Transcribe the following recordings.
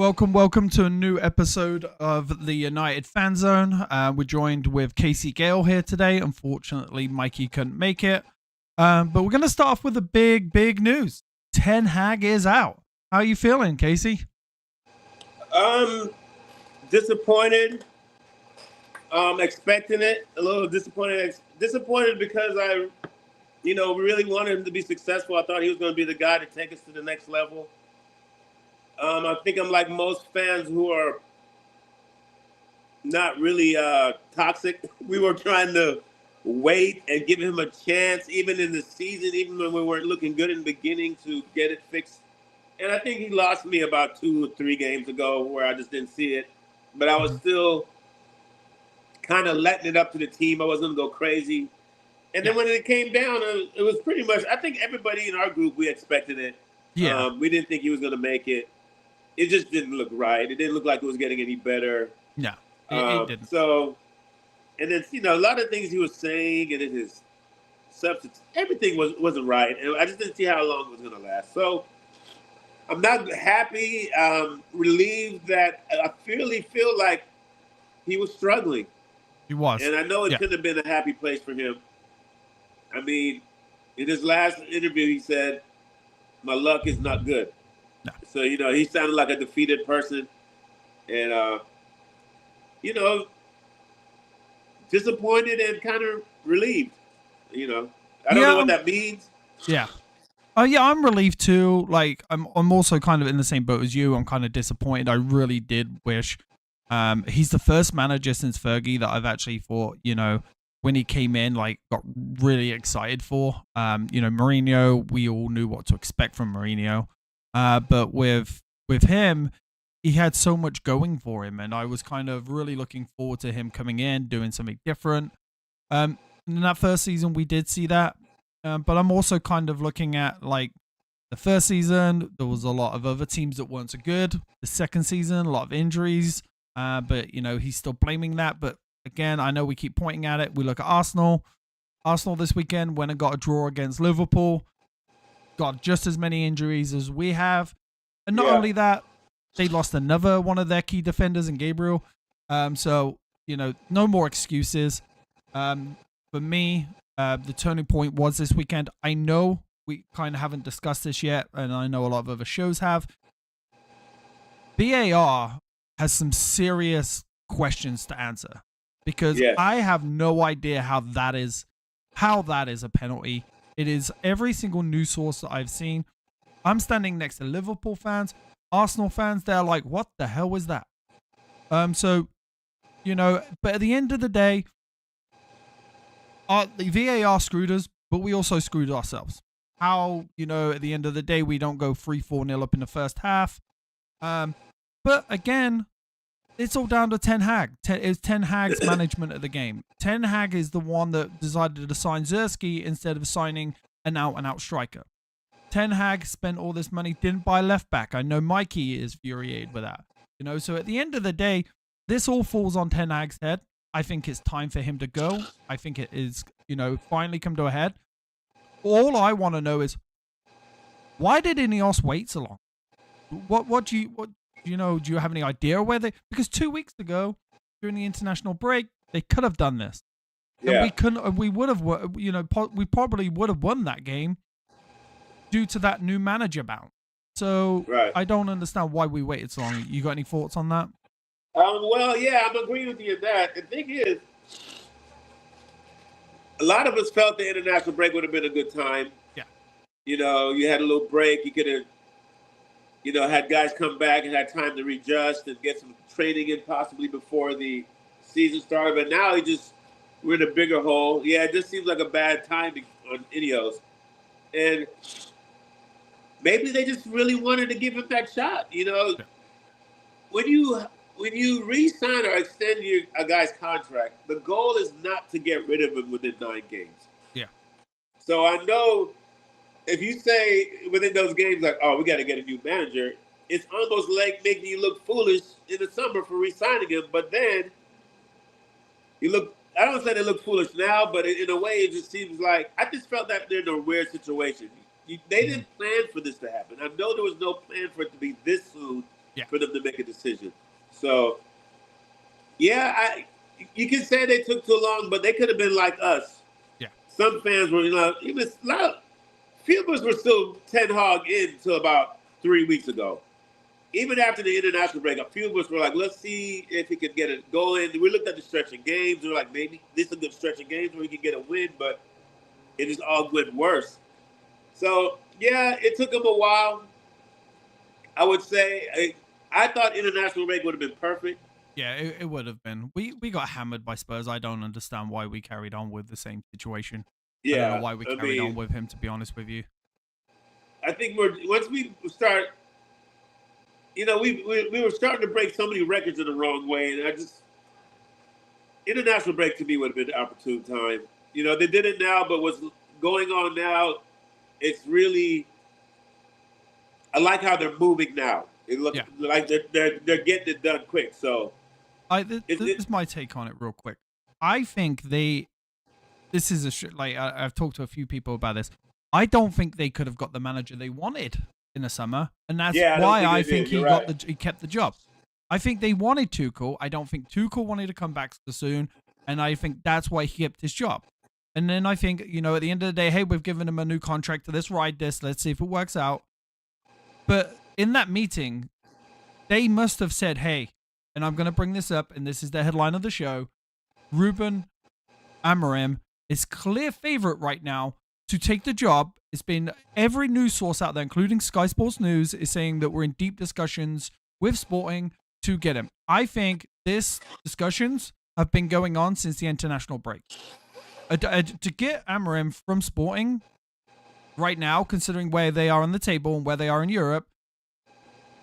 Welcome to a new episode of the United Fan Zone. We're joined with Casey Gale here today. Unfortunately, Mikey couldn't make it. But we're going to start off with the big news. Ten Hag is out. How are you feeling, Casey? Disappointed. Expecting it. A little disappointed. Disappointed because I, really wanted him to be successful. I thought he was going to be the guy to take us to the next level. I think I'm like most fans who are not really toxic. We were trying to wait and give him a chance, even in the season, even when we weren't looking good in the beginning, to get it fixed. And I think he lost me about 2 or 3 games ago where I just didn't see it. But I was still kind of letting it up to the team. I wasn't going to go crazy. And then when it came down, it was pretty much, I think everybody in our group, we expected it. Yeah. We didn't think he was going to make it. It just didn't look right. It didn't look like it was getting any better. No, it didn't. So, and then, a lot of things he was saying and in his substance, everything wasn't right. And I just didn't see how long it was going to last. So, I'm not happy, relieved that I really feel like he was struggling. He was. And I know it couldn't have been a happy place for him. I mean, in his last interview, he said, "My luck is not good." No. So, he sounded like a defeated person. And, disappointed and kind of relieved. I don't know what that means. Yeah. I'm relieved too. Like, I'm also kind of in the same boat as you. I'm kind of disappointed. I really did wish. He's the first manager since Fergie that I've actually thought, when he came in, like, got really excited for. Mourinho, we all knew what to expect from Mourinho. But with him, he had so much going for him, and I was kind of really looking forward to him coming in, doing something different. In that first season, we did see that. But I'm also kind of looking at, like, the first season, there was a lot of other teams that weren't so good. The second season, a lot of injuries. But, he's still blaming that. But, again, I know we keep pointing at it. We look at Arsenal. Arsenal this weekend went and got a draw against Liverpool. Got just as many injuries as we have. And not only that, they lost another one of their key defenders in Gabriel. So, no more excuses. For me, the turning point was this weekend. I know we kind of haven't discussed this yet, and I know a lot of other shows have. VAR has some serious questions to answer because I have no idea how that is a penalty. It is every single news source that I've seen. I'm standing next to Liverpool fans, Arsenal fans. They're like, what the hell was that? But at the end of the day, the VAR screwed us, but we also screwed ourselves. How, at the end of the day, we don't go 3-4-0 up in the first half. But again, it's all down to Ten Hag. It's Ten Hag's management of the game. Ten Hag is the one that decided to sign 𝙈𝙀🫏 instead of signing an out-and-out striker. Ten Hag spent all this money, didn't buy left back. I know Mikey is infuriated with that. So at the end of the day, this all falls on Ten Hag's head. I think it's time for him to go. I think it is, finally come to a head. All I want to know is, why did INEOS wait so long? Do you have any idea where because 2 weeks ago, during the international break, they could have done this. Yeah. And we couldn't, we would have, we probably would have won that game due to that new manager bounce. So I don't understand why we waited so long. You got any thoughts on that? I'm agreeing with you on that. The thing is, a lot of us felt the international break would have been a good time. Yeah. You had a little break. You could have, had guys come back and had time to readjust and get some training in possibly before the season started. But now we're in a bigger hole. Yeah, it just seems like a bad timing on INEOS. And maybe they just really wanted to give him that shot. When you re-sign or extend a guy's contract, the goal is not to get rid of him within 9 games. Yeah. So I know if you say within those games, like, oh, we got to get a new manager, it's almost like making you look foolish in the summer for re-signing him. But then I don't say they look foolish now, but in a way, it just seems like, I just felt that they're in a weird situation. They didn't plan for this to happen. I know there was no plan for it to be this soon for them to make a decision. So, yeah, you can say they took too long, but they could have been like us. Yeah. Some fans were, even a lot. Few of us were still Ten Hag in until about 3 weeks ago. Even after the international break, a few of us were like, let's see if he could get it going. We looked at the stretch of games. We were like, maybe this is a good stretch of games where he can get a win, but it is all good worse. So, yeah, it took him a while. I would say I thought international break would have been perfect. Yeah, it would have been. We got hammered by Spurs. I don't understand why we carried on with the same situation. Yeah, I don't know why we carried on with him, to be honest with you. I think once we start, we were starting to break so many records in the wrong way, and international break to me would have been the opportune time. They did it now, but what's going on now, it's really, I like how they're moving now. It looks like they're getting it done quick. So, this is my take on it, real quick. I think this is I've talked to a few people about this. I don't think they could have got the manager they wanted in the summer, and that's why I think he kept the job. I think they wanted Tuchel. I don't think Tuchel wanted to come back so soon, and I think that's why he kept his job. And then I think, at the end of the day, hey, we've given him a new contract. Let's ride this. Let's see if it works out. But in that meeting, they must have said, hey, and I'm going to bring this up, and this is the headline of the show, Ruben Amorim is clear favorite right now to take the job. It's been every news source out there, including Sky Sports News, is saying that we're in deep discussions with Sporting to get him. I think these discussions have been going on since the international break. To get Amorim from Sporting right now, considering where they are on the table and where they are in Europe,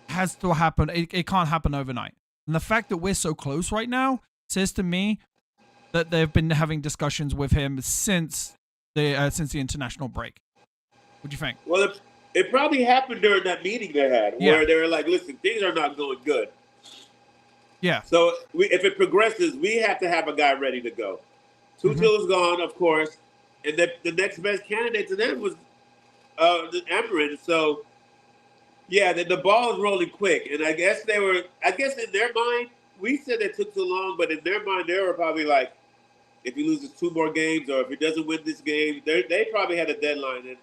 has to happen. It can't happen overnight. And the fact that we're so close right now says to me that they've been having discussions with him since the international break. What do you think? Well, it probably happened during that meeting they had, where they were like, "Listen, things are not going good." Yeah. So if it progresses, we have to have a guy ready to go. Tuchel is gone, of course, and the next best candidate to them was the Amorim. So, yeah, the ball is rolling quick, and I guess in their mind, we said it took too long, but in their mind, they were probably like, if he loses 2 more games or if he doesn't win this game, they probably had a deadline, and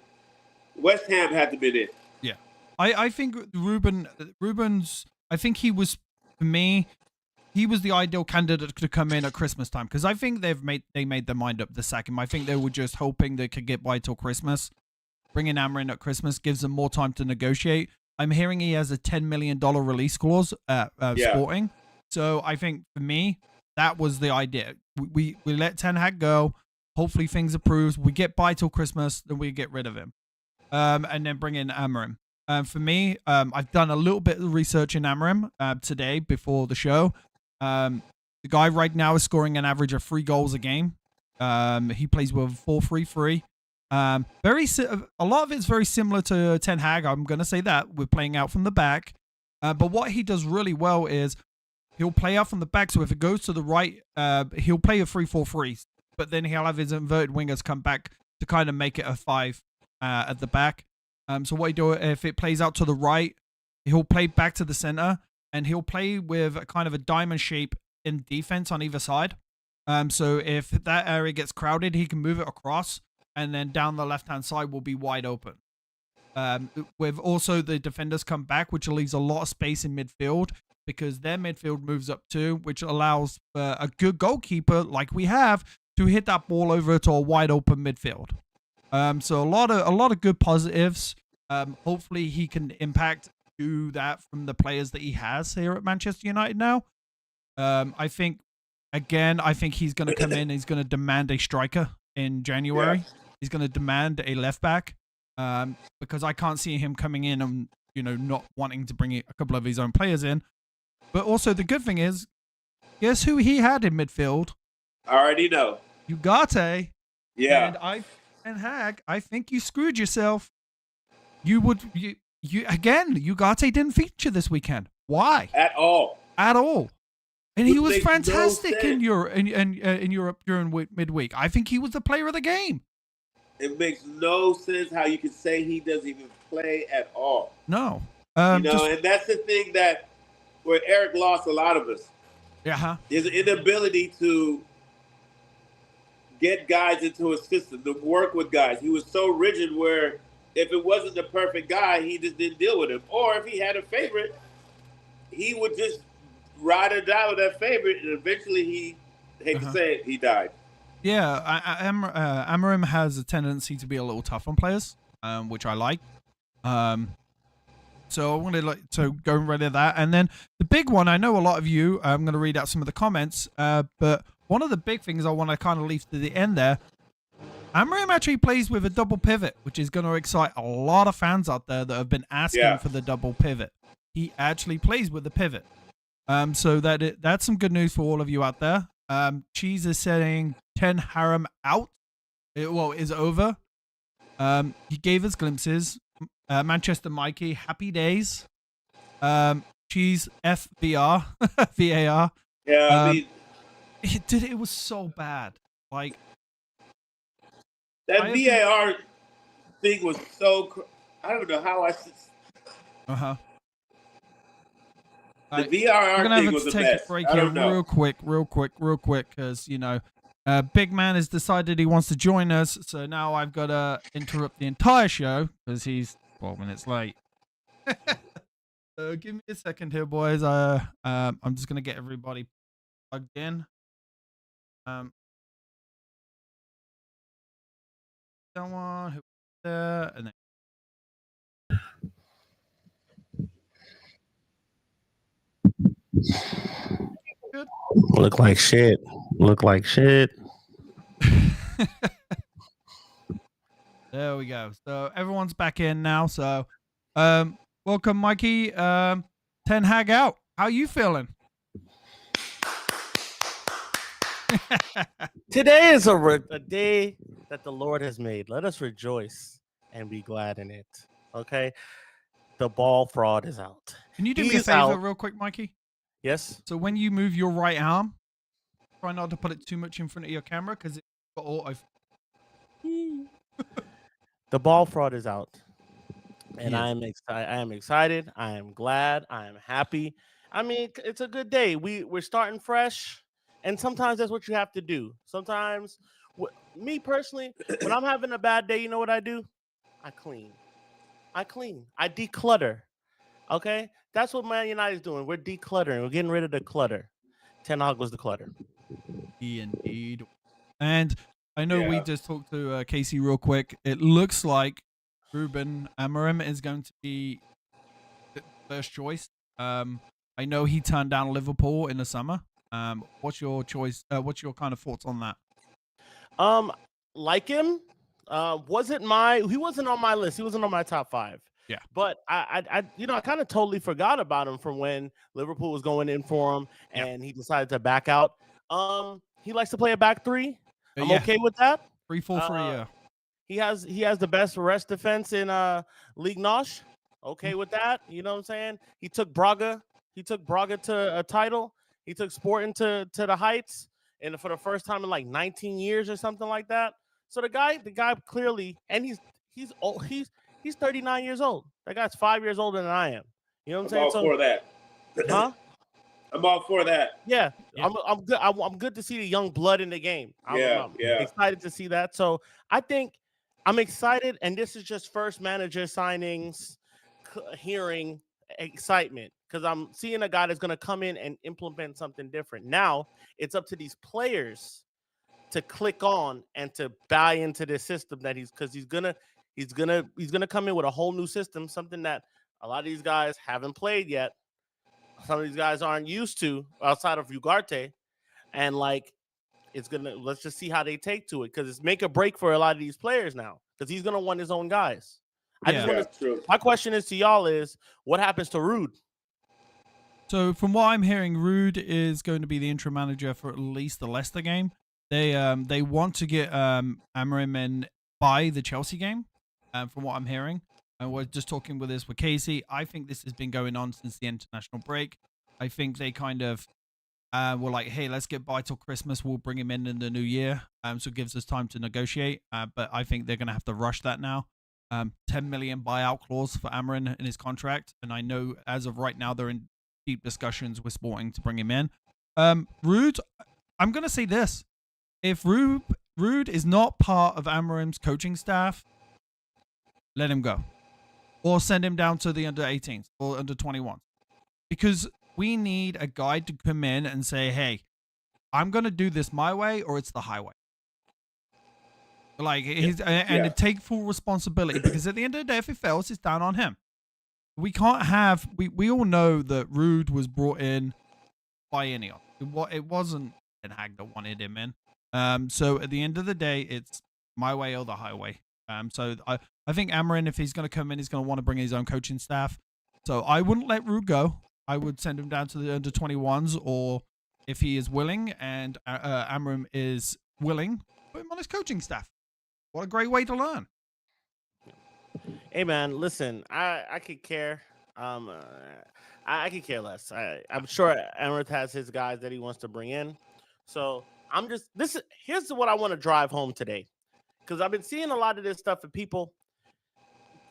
West Ham had to be it. Yeah, I think Ruben's. I think he was, for me, he was the ideal candidate to come in at Christmas time, because I think they made their mind up to sack him. I think they were just hoping they could get by till Christmas. Bringing Amorim at Christmas gives them more time to negotiate. I'm hearing he has a $10 million release clause at Sporting. So I think, for me, that was the idea. We let Ten Hag go. Hopefully things improve. We get by till Christmas, then we get rid of him. And then bring in Amorim. For me, I've done a little bit of research in Amorim today before the show. The guy right now is scoring an average of 3 goals a game. He plays with 4-3-3. A lot of it's very similar to Ten Hag. I'm going to say that. We're playing out from the back. But what he does really well is he'll play out from the back. So if it goes to the right, he'll play a 3-4-3. But then he'll have his inverted wingers come back to kind of make it a 5 at the back. So what he do, if it plays out to the right, he'll play back to the center. And he'll play with a kind of a diamond shape in defense on either side. So if that area gets crowded, he can move it across. And then down the left-hand side will be wide open. With also the defenders come back, which leaves a lot of space in midfield, because their midfield moves up too, which allows a good goalkeeper like we have to hit that ball over to a wide open midfield. So a lot of good positives. Hopefully he can impact do that from the players that he has here at Manchester United now. I think he's going to come in. He's going to demand a striker in January. Yeah. He's going to demand a left back because I can't see him coming in and not wanting to bring a couple of his own players in. But also the good thing is, guess who he had in midfield? I already know. Ugarte. Yeah. And Hag, I think you screwed yourself. Ugarte didn't feature this weekend. Why? At all. And he was fantastic in Europe during midweek. I think he was the player of the game. It makes no sense how you can say he doesn't even play at all. No. And that's the thing that where Eric lost a lot of us. Yeah. His inability to get guys into his system, to work with guys. He was so rigid where if it wasn't the perfect guy, he just didn't deal with him. Or if he had a favorite, he would just ride or die with that favorite, and eventually he, hate to say it, he died. Yeah, Amorim has a tendency to be a little tough on players, which I like. So I wanted to go right at that. And then the big one, I know a lot of you, I'm going to read out some of the comments, but one of the big things I want to kind of leave to the end there, Amorim actually plays with a double pivot, which is going to excite a lot of fans out there that have been asking for the double pivot. He actually plays with the pivot. So that's some good news for all of you out there. Cheese is saying 10 harem out. Is over. He gave us glimpses. Manchester Mikey, happy days. Cheese FVR VAR. Yeah, I mean, it was so bad. Like that VAR thing was so. I don't know how I. The VAR thing was the best. We're gonna have to take a break here real quick, because Big Man has decided he wants to join us, so now I've got to interrupt the entire show because he's 12 minutes late. So give me a second here, boys. I'm just gonna get everybody plugged in. Someone who there, and then. Good. Look like shit. There we go. So everyone's back in now. So welcome, Mikey. 10 Hag out. How you feeling? Today is a day that the Lord has made. Let us rejoice and be glad in it. Okay? The ball fraud is out. Can you do me a favor real quick, Mikey? Yes. So when you move your right arm, try not to put it too much in front of your camera because it's got auto. The ball fraud is out. And Yes. I am excited. I am glad. I am happy. I mean, it's a good day. We're starting fresh. And sometimes that's what you have to do. Sometimes, me personally, when I'm having a bad day, you know what I do? I clean. I declutter. Okay? That's what Man United is doing. We're decluttering. We're getting rid of the clutter. Ten Hag was the clutter. Indeed. And I know we just talked to Casey real quick. It looks like Ruben Amorim is going to be the first choice. I know he turned down Liverpool in the summer. What's your choice? What's your kind of thoughts on that? Like him, he wasn't on my list. He wasn't on my top 5. Yeah. But I kind of totally forgot about him from when Liverpool was going in for him and he decided to back out. He likes to play a back 3. I'm okay with that. 3-4-3, yeah. He has the best rest defense in League Nosh. Okay with that. You know what I'm saying? He took Braga to a title. He took Sporting to the heights, and for the first time in like 19 years or something like that. So the guy clearly, and he's old. He's 39 years old. That guy's 5 years older than I am. You know what I'm saying? I'm all for that. Huh? I'm all for that. Yeah. I'm good. I'm good to see the young blood in the game. I'm excited to see that. So I think I'm excited, and this is just first manager signings, hearing excitement, because I'm seeing a guy that's going to come in and implement something different. Now it's up to these players to click on and to buy into this system that he's gonna come in with a whole new system, something that a lot of these guys haven't played yet. Some of these guys aren't used to outside of Ugarte, and let's just see how they take to it, because it's make or break for a lot of these players now, because he's gonna want his own guys. My question is to y'all is, what happens to Rude? So from what I'm hearing, Rude is going to be the interim manager for at least the Leicester game. They want to get Amorim in by the Chelsea game, from what I'm hearing. And we're just talking with Casey. I think this has been going on since the international break. I think they kind of were like, hey, let's get by till Christmas. We'll bring him in the new year. So it gives us time to negotiate. But I think they're going to have to rush that now. 10 million buyout clause for Amorim in his contract. And I know as of right now, they're in deep discussions with Sporting to bring him in. Ruud, I'm gonna say this: if Ruud is not part of Amorim's coaching staff, let him go, or send him down to the under-18s or under-21s, because we need a guy to come in and say, "Hey, I'm gonna do this my way, or it's the highway." Like to take full responsibility, because at the end of the day, if it fails, it's down on him. We can't have. We all know that Ruud was brought in by INEOS. It wasn't Ten Hag that wanted him in. So at the end of the day, it's my way or the highway. So I think Amorim, if he's going to come in, he's going to want to bring his own coaching staff. So I wouldn't let Ruud go. I would send him down to the under-21s, or if he is willing and Amorim is willing, put him on his coaching staff. What a great way to learn. Hey man, listen, I could care. I could care less. I'm sure Amorim has his guys that he wants to bring in. So here's what I want to drive home today, because I've been seeing a lot of this stuff of people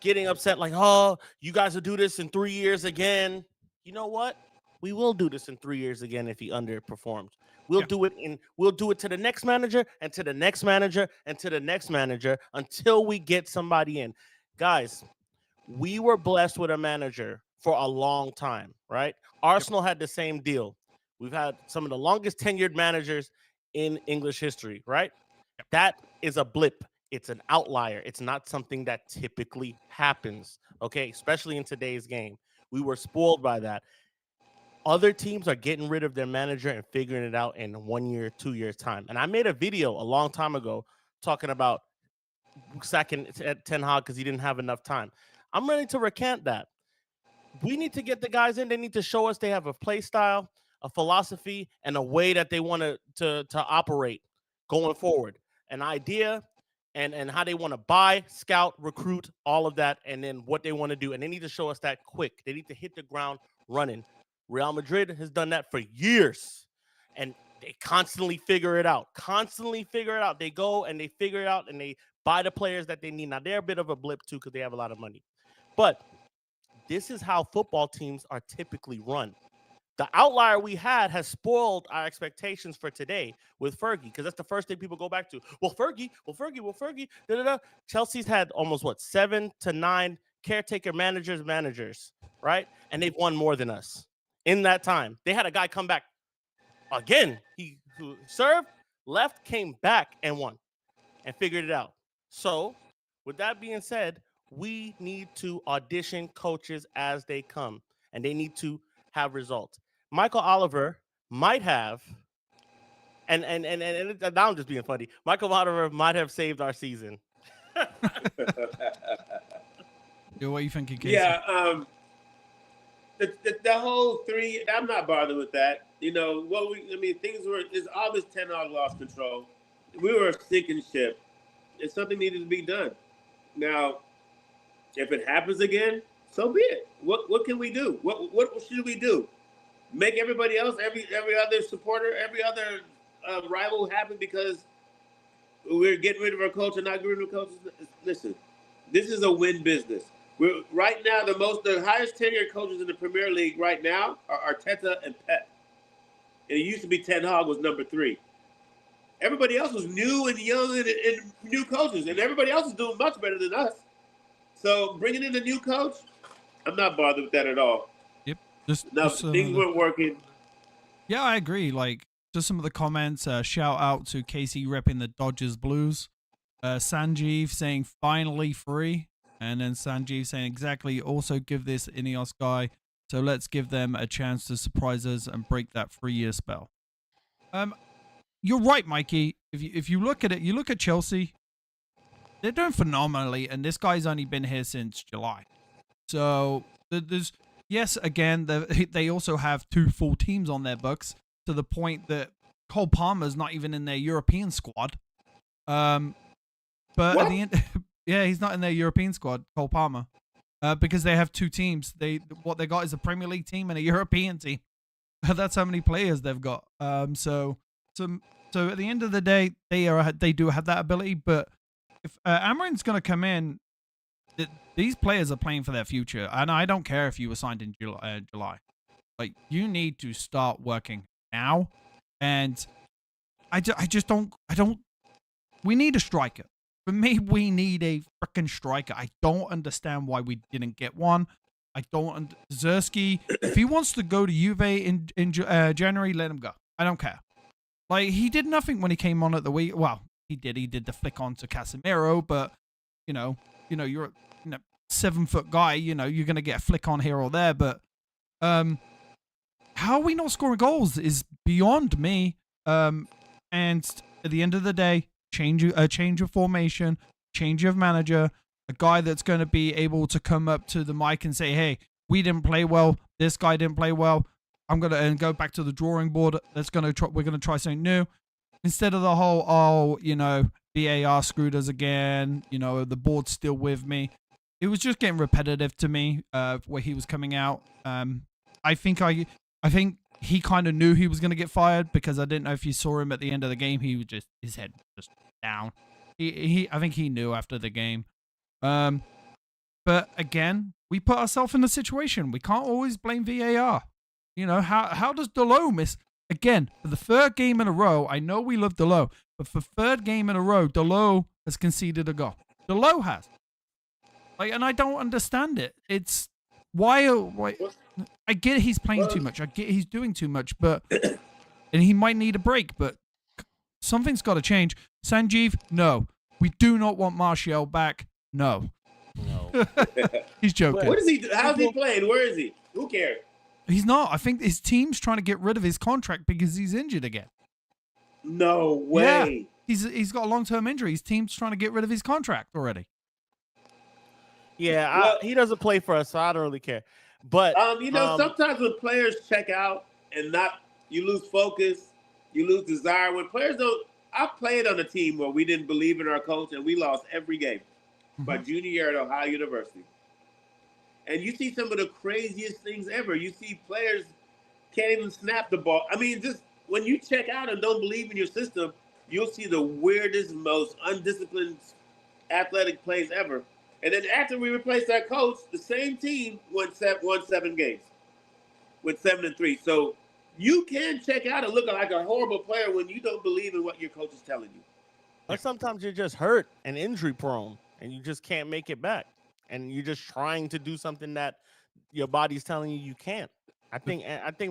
getting upset, like, oh, you guys will do this in 3 years again. You know what? We will do this in 3 years again if he underperforms. We'll do it to the next manager and to the next manager and to the next manager until we get somebody in. Guys, we were blessed with a manager for a long time, right? Arsenal had the same deal. We've had some of the longest tenured managers in English history, right? That is a blip. It's an outlier. It's not something that typically happens, okay? Especially in today's game. We were spoiled by that. Other teams are getting rid of their manager and figuring it out in 1 year, 2 years time. And I made a video a long time ago talking about sacking Ten Hag because he didn't have enough time. I'm ready to recant that. We need to get the guys in. They need to show us they have a play style, a philosophy, and a way that they want to operate going forward. An idea and how they want to buy, scout, recruit, all of that, and then what they want to do. And they need to show us that quick. They need to hit the ground running. Real Madrid has done that for years, and they constantly figure it out. They go and they figure it out, and they buy the players that they need. Now, they're a bit of a blip, too, because they have a lot of money. But this is how football teams are typically run. The outlier we had has spoiled our expectations for today with Fergie, because that's the first thing people go back to. Well, Fergie. Da-da-da. Chelsea's had almost, 7 to 9 caretaker managers, right? And they've won more than us. In that time, they had a guy come back again. He served, left, came back, and won, and figured it out. So, with that being said, we need to audition coaches as they come, and they need to have results. Michael Oliver might have, and now I'm just being funny. Michael Oliver might have saved our season. What are you thinking, Casey? Yeah, the whole 3, I'm not bothered with that. You know, it's obvious Ten Hag lost control. We were a sinking ship, and something needed to be done. Now, if it happens again, so be it. What can we do? What should we do? Make everybody else, every other supporter, every other rival happy because we're getting rid of our coach and not getting rid of coaches? Listen, this is a win business. We're right now the highest tenured coaches in the Premier League right now are Arteta and Pep. And it used to be Ten Hag was number 3. Everybody else was new and young and new coaches, and everybody else is doing much better than us. So bringing in a new coach, I'm not bothered with that at all. Yep. Things weren't working. Yeah, I agree. Like, just some of the comments. Shout out to Casey repping the Dodgers Blues. Sanjeev saying finally free. And then Sanjeev saying exactly, also give this INEOS guy, so let's give them a chance to surprise us and break that 3-year spell. You're right, Mikey. If you look at it, you look at Chelsea, they're doing phenomenally, and this guy's only been here since July. So there's, yes, again, they also have 2 full teams on their books, to the point that Cole Palmer's not even in their European squad. But what? at the end... Yeah, he's not in their European squad, Cole Palmer, because they have 2 teams. What they got is a Premier League team and a European team. That's how many players they've got. So at the end of the day, they do have that ability. But if Amorim's going to come in, these players are playing for their future, and I don't care if you were signed in July. Like, you need to start working now. And I just don't. We need a striker. For me, we need a freaking striker. I don't understand why we didn't get one. I don't. Ząrski, if he wants to go to Juve in January, let him go. I don't care. Like, he did nothing when he came on at the week. Well, he did. He did the flick on to Casemiro, but you're a 7-foot guy. You're gonna get a flick on here or there. But how are we not scoring goals is beyond me. And at the end of the day, change of formation, change of manager, a guy that's going to be able to come up to the mic and say, hey, we didn't play well. This guy didn't play well. I'm going to go back to the drawing board. We're going to try something new. Instead of the whole, VAR screwed us again. The board's still with me. It was just getting repetitive to me where he was coming out. I think he kind of knew he was going to get fired because I didn't know if you saw him at the end of the game. He was his head just down. I think he knew after the game. But again, we put ourselves in a situation. We can't always blame VAR. How does 𝙈𝙊𝙍𝙀 miss again for the third game in a row? I know we love 𝙈𝙊𝙍, but for third game in a row, 𝙈𝙊𝙍 has conceded a goal. 𝙈𝙊𝙍 has. And I don't understand it. It's why I get he's playing too much. I get he's doing too much, and he might need a break, but something's got to change. Sanjeev, no. We do not want Martial back. No. He's joking. What is he? How's he playing? Where is he? Who cares? He's not. I think his team's trying to get rid of his contract because he's injured again. No way. Yeah. He's got a long-term injury. His team's trying to get rid of his contract already. Yeah, he doesn't play for us, so I don't really care. But sometimes when players check out and you lose focus, you lose desire. When players don't, I played on a team where we didn't believe in our coach and we lost every game. My junior year at Ohio University. And you see some of the craziest things ever. You see players can't even snap the ball. I mean, just when you check out and don't believe in your system, you'll see the weirdest, most undisciplined athletic plays ever. And then after we replaced our coach, the same team won 7 games. Went 7-3. So you can check out and look like a horrible player when you don't believe in what your coach is telling you. Or sometimes you're just hurt and injury prone and you just can't make it back. And you're just trying to do something that your body's telling you can't. I think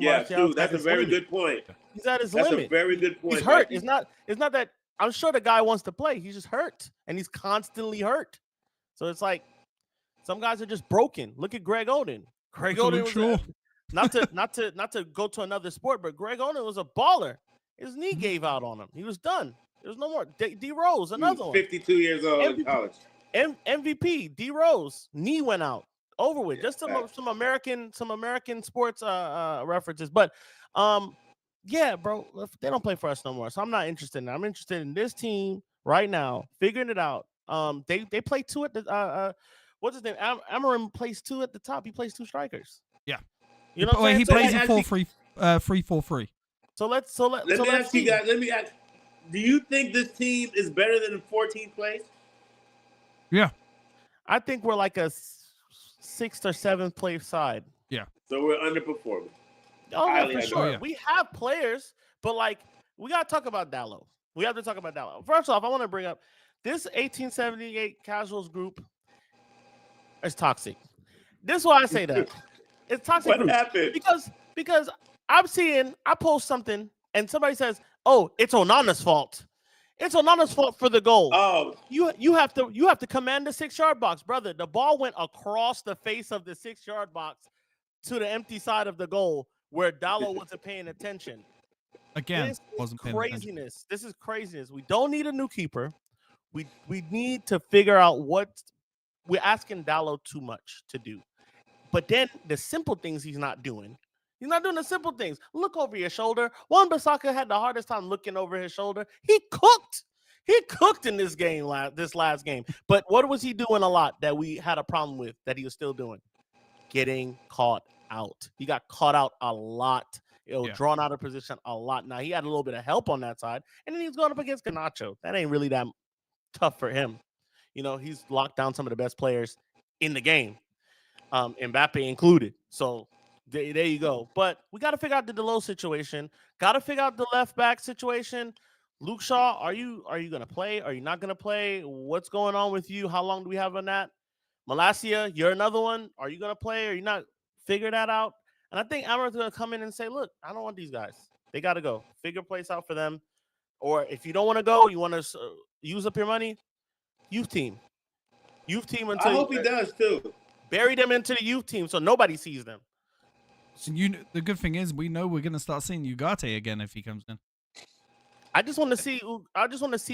Martial, that's a very good point. He's at his limit. That's a very good point. He's hurt. It's not that I'm sure the guy wants to play. He's just hurt. And he's constantly hurt. So it's like some guys are just broken. Look at Greg Oden. Greg Oden was not to go to another sport, but Greg Oden was a baller. His knee gave out on him. He was done. There's no more. D Rose, another one. 52 years old in college. MVP, D Rose, knee went out. Over with. Just some American sports references. But yeah, bro, they don't play for us no more. So I'm not interested in that. I'm interested in this team right now, figuring it out. They play two at the what's his name? Amorim plays two at the top. He plays two strikers. Yeah. You know what I'm saying? He plays a 3-4-3. So let me ask you guys, do you think this team is better than 14th place? Yeah. I think we're like a 6th or 7th place side. Yeah. So we're underperforming. Oh, yeah, for sure. Oh, yeah. We have players, but we got to talk about 𝙈𝙊𝙍𝙀. We have to talk about 𝙈𝙊𝙍𝙀. First off, I want to bring up this 1878 Casuals group is toxic. This is why I say that. It's toxic. What happened? Because I post something and somebody says, "Oh, it's Onana's fault. It's Onana's fault for the goal." Oh, you have to command the 6-yard box, brother. The ball went across the face of the 6-yard box to the empty side of the goal where 𝙈𝙊𝙍𝙀 wasn't paying attention. Again, wasn't paying attention. This is craziness. We don't need a new keeper. We need to figure out what we're asking 𝙈𝙊𝙍𝙀 too much to do. But then the simple things he's not doing. He's not doing the simple things. Look over your shoulder. Wan-Bissaka had the hardest time looking over his shoulder. He cooked. He cooked in this game, this last game. But what was he doing a lot that we had a problem with that he was still doing? Getting caught out. He got caught out a lot. Drawn out of position a lot. Now, he had a little bit of help on that side. And then he was going up against Garnacho. That ain't really that tough for him. He's locked down some of the best players in the game, Mbappe included. So There you go. But we got to figure out the Delo situation. Got to figure out the left back situation. Luke Shaw, are you going to play? Are you not going to play? What's going on with you? How long do we have on that? Malacia, you're another one. Are you going to play? Are you not? Figure that out. And I think Amorim's going to come in and say, look, I don't want these guys. They got to go. Figure a place out for them. Or if you don't want to go, you want to use up your money, youth team. Youth team until I hope he does too. Bury them into the youth team so nobody sees them. So the good thing is we know we're going to start seeing Ugarte again if he comes in. I just want to see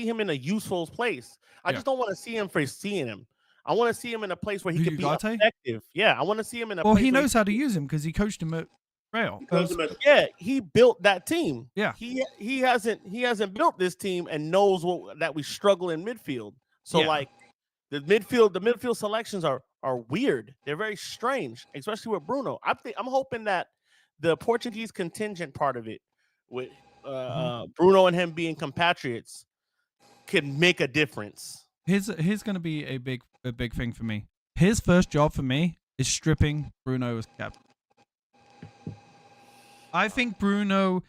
him in a useful place. I just don't want to see him for seeing him. I want to see him in a place where he can be effective. Yeah, I want to see him in a place. Well, he knows how to use him because he coached him at Real. Yeah, he built that team. Yeah, he hasn't built this team and knows that we struggle in midfield. So like the midfield selections are weird. They're very strange, especially with Bruno. I'm hoping that the Portuguese contingent part of it, with Bruno and him being compatriots, can make a difference. Here's going to be a big thing for me. His first job for me is stripping Bruno as captain. I think Bruno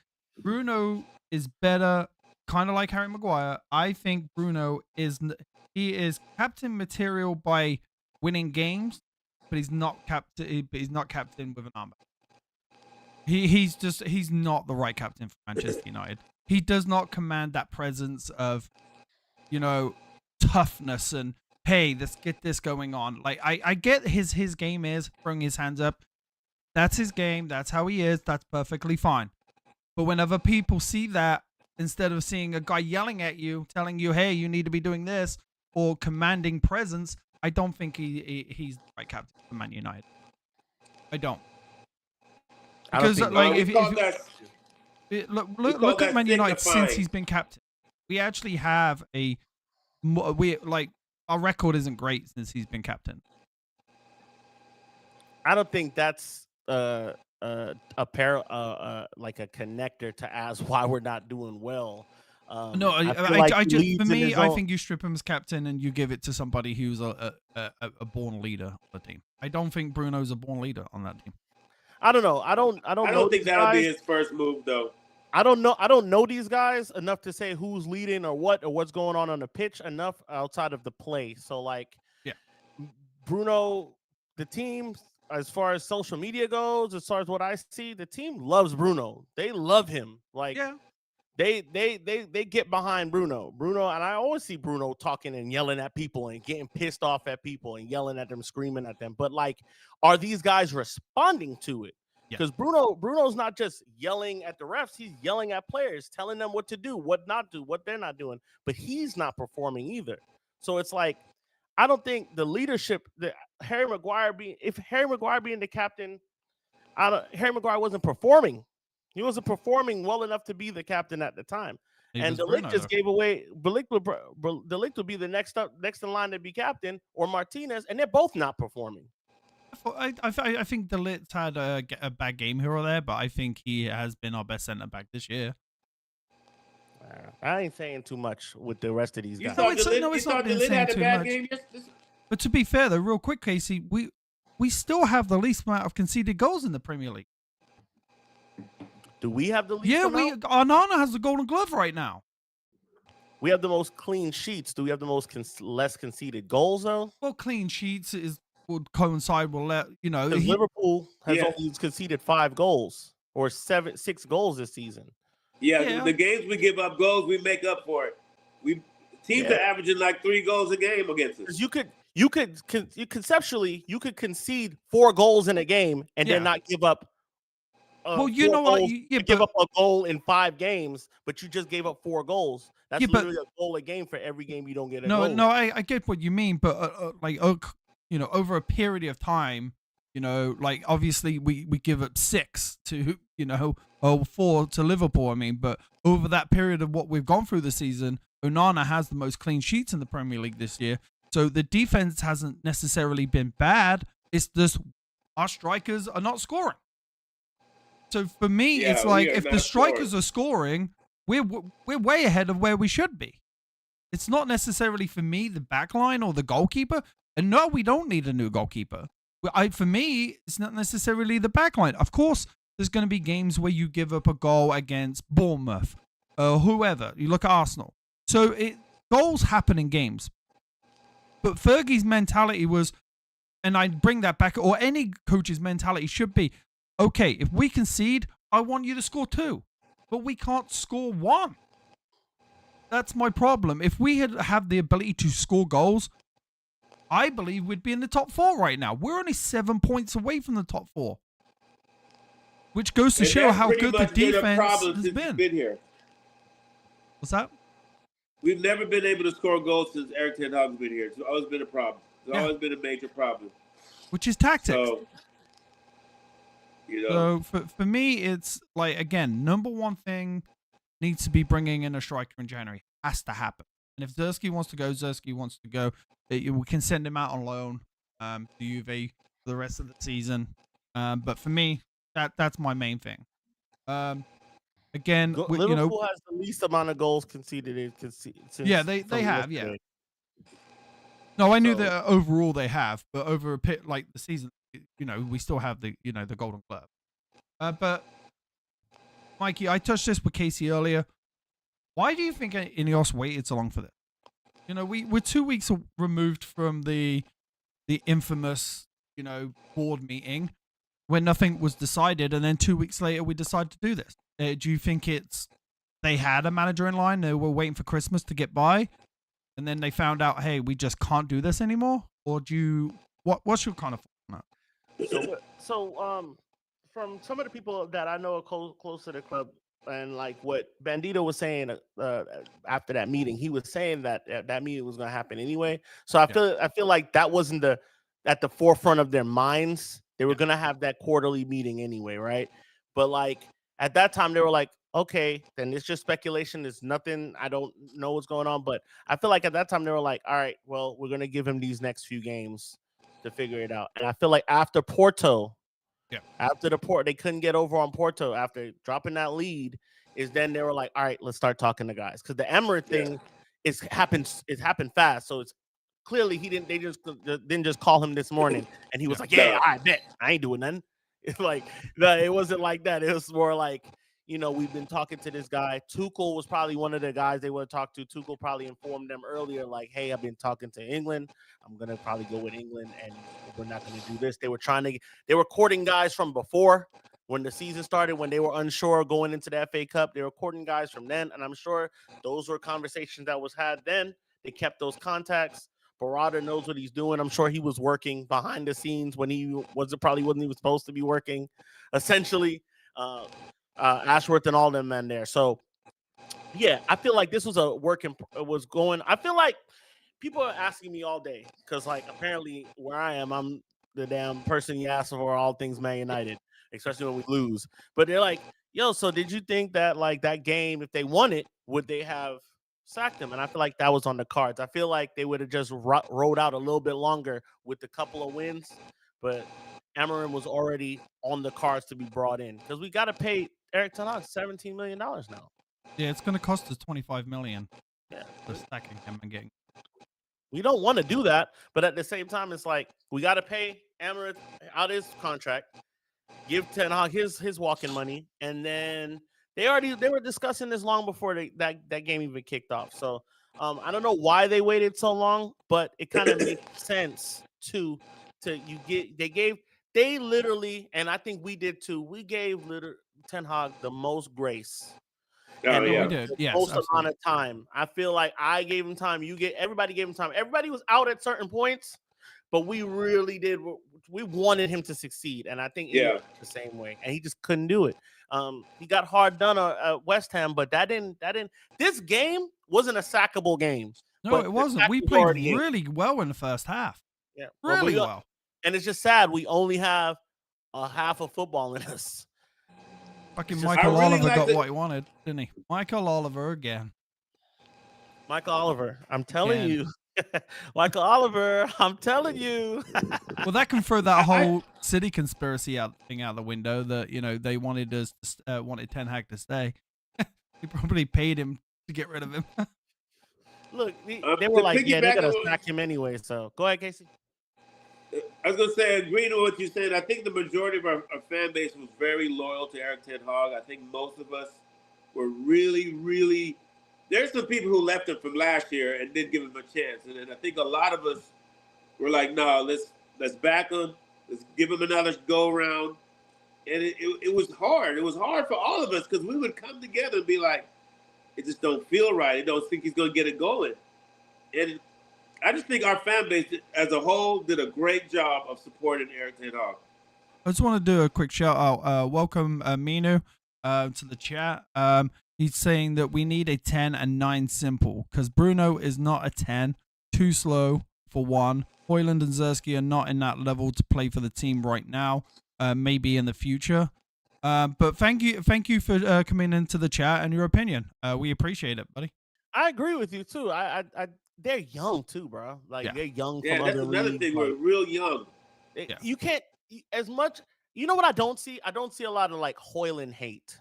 is better, kind of like Harry Maguire. I think Bruno is captain material by winning games, but he's not captain. He's not captain with an armband. He's not the right captain for Manchester United. He does not command that presence of, toughness and hey, let's get this going on. Like I get his game is throwing his hands up. That's his game. That's how he is. That's perfectly fine. But whenever people see that, instead of seeing a guy yelling at you, telling you, hey, you need to be doing this, or commanding presence, I don't think he's the right captain for Man United. I don't. Because look at Man United since he's been captain. We actually have our record isn't great since he's been captain. I don't think that's like a connector to ask why we're not doing well. I think you strip him as captain and you give it to somebody who's a born leader on the team. I don't think Bruno's a born leader on that team. I don't know. I don't think that'll be his first move though. I don't know these guys enough to say who's leading or what's going on the pitch enough outside of the play. So Bruno, the team, as far as social media goes, as far as what I see, the team loves Bruno. They love him. They get behind Bruno. And I always see Bruno talking and yelling at people and getting pissed off at people and yelling at them, screaming at them. But are these guys responding to it? Because Bruno's not just yelling at the refs, he's yelling at players, telling them what to do, what not to do, what they're not doing. But he's not performing either. So it's I don't think the leadership that Harry Maguire being the captain, Harry Maguire wasn't performing. He wasn't performing well enough to be the captain at the time. And De Ligt just gave away. De Ligt will be the next in line to be captain, or Martinez, and they're both not performing. I think De Ligt's had a bad game here or there, but I think he has been our best centre back this year. I ain't saying too much with the rest of these guys. It's not been saying too much. But to be fair, though, real quick, Casey, we still have the least amount of conceded goals in the Premier League. Do we have the least? Yeah, Onana has the Golden Glove right now. We have the most clean sheets. Do we have the most less conceded goals, though? Well, clean sheets would coincide with Because Liverpool has only conceded 5 goals or 6 goals this season. Yeah, the games we give up goals, we make up for it. Teams are averaging 3 goals a game against us. You conceptually concede 4 goals in a game and then not give up. Give up a goal in 5 games, but you just gave up 4 goals. That's literally a goal a game for every game you don't get a goal. No, I get what you mean, but over a period of time, obviously we give up 6 to, or 4 to Liverpool. I mean, but over that period of what we've gone through the season, Onana has the most clean sheets in the Premier League this year. So the defense hasn't necessarily been bad. It's just our strikers are not scoring. So for me, it's if the strikers are scoring, we're way ahead of where we should be. It's not necessarily for me the back line or the goalkeeper. And no, we don't need a new goalkeeper. For me, it's not necessarily the backline. Of course, there's going to be games where you give up a goal against Bournemouth or whoever. You look at Arsenal. So goals happen in games. But Fergie's mentality was, and I bring that back, or any coach's mentality should be, okay, if we concede, I want you to score 2. But we can't score 1. That's my problem. If we had the ability to score goals, I believe we'd be in the top 4 right now. We're only 7 points away from the top 4. Which goes to show how good the defense has been. Here. What's that? We've never been able to score goals since Erik ten Hag's been here. It's always been a problem. It's always been a major problem. Which is tactics. So, you know. So for me, it's like, again, number one thing needs to be bringing in a striker in January. Has to happen. And if Ẓerski wants to go, Ẓerski wants to go. We can send him out on loan to Juve for the rest of the season. But for me, that's my main thing. Again, Liverpool has the least amount of goals conceded. Yeah, they have. Yeah. No, I knew that overall they have, but over a pit like the season, we still have the Golden Glove. But Mikey, I touched this with Casey earlier. Why do you think INEOS waited so long for this? We're 2 weeks removed from the infamous board meeting when nothing was decided, and then 2 weeks later we decided to do this. Do you think they had a manager in line? They were waiting for Christmas to get by, and then they found out, hey, we just can't do this anymore? Or what's your kind of thought on that? So from some of the people that I know are close to the club, and like what Bandito was saying after that meeting, he was saying that that meeting was going to happen anyway. So I feel like that wasn't at the forefront of their minds. They were going to have that quarterly meeting anyway, right? But like at that time, they were like, okay, then it's just speculation. It's nothing. I don't know what's going on. But I feel like at that time, they were like, all right, well, we're going to give him these next few games to figure it out. And I feel like after Porto, they couldn't get over on Porto after dropping that lead, is then they were like, all right, let's start talking to guys. Because the Emery thing happened fast. So it's clearly they didn't just call him this morning and he was like, yeah, I bet I ain't doing nothing. It's like, no, it wasn't like that. It was more like, we've been talking to this guy. Tuchel was probably one of the guys they would talk to. Tuchel probably informed them earlier, like, hey, I've been talking to England. I'm going to probably go with England, and we're not going to do this. They were courting guys from before when the season started, when they were unsure going into the FA Cup. They were courting guys from then, and I'm sure those were conversations that was had then. They kept those contacts. Barada knows what he's doing. I'm sure he was working behind the scenes when he wasn't even supposed to be working, essentially. Ashworth and all them men there. So, yeah, I feel like this was I feel like people are asking me all day because, like, apparently where I am, I'm the damn person you ask for all things Man United, especially when we lose. But they're like, yo, so did you think that, like, that game, if they won it, would they have sacked him? And I feel like that was on the cards. I feel like they would have just rode out a little bit longer with a couple of wins, but Amorim was already on the cards to be brought in because we got to pay Erik ten Hag $17 million now. Yeah, it's going to cost us $25 million. Yeah, for stacking him and getting. We don't want to do that, but at the same time, it's like we got to pay Amorim out his contract, give ten Hag his walking money, and then they were discussing this long before that game even kicked off. So I don't know why they waited so long, but it kind of makes sense they literally, and I think we did too. We gave Ten Hag the most grace. We did. Yes, most amount of time. I feel like I gave him time. Everybody gave him time. Everybody was out at certain points, but we really did. We wanted him to succeed, and I think he was the same way, and he just couldn't do it. He got hard done at West Ham, but that didn't. This game wasn't a sackable game. No, it wasn't. We played really well in the first half. Yeah, really well. And it's just sad we only have a half of football in us. Fucking Michael Oliver got what he wanted, didn't he? Michael Oliver again. Michael Oliver, I'm telling you. Michael Oliver, I'm telling you. Well, that can throw that whole City conspiracy thing out the window. That they wanted Ten Hag to stay. He probably paid him to get rid of him. Look, they were like, yeah, they're gonna sack him anyway. So go ahead, Casey. I was gonna say, agreeing to what you said. I think the majority of our fan base was very loyal to Erik ten Hag. I think most of us were really, really. There's some people who left him from last year and didn't give him a chance, and then I think a lot of us were like, "No, let's back him. Let's give him another go around." And it was hard. It was hard for all of us because we would come together and be like, "It just don't feel right. I don't think he's gonna get it going." And I just think our fan base as a whole did a great job of supporting Erik ten Hag. I just want to do a quick shout out. Welcome Minu to the chat. He's saying that we need a 10 and 9 simple because Bruno is not a 10, too slow for one. Højlund and Ẓerský are not in that level to play for the team right now. Maybe in the future. But thank you for coming into the chat and your opinion. We appreciate it, buddy. I agree with you too. They're young too, bro. Like they're young. Yeah, from that's other another leagues. thing. We're real young. You can't as much. You know what I don't see? I don't see a lot of like Højlund hate.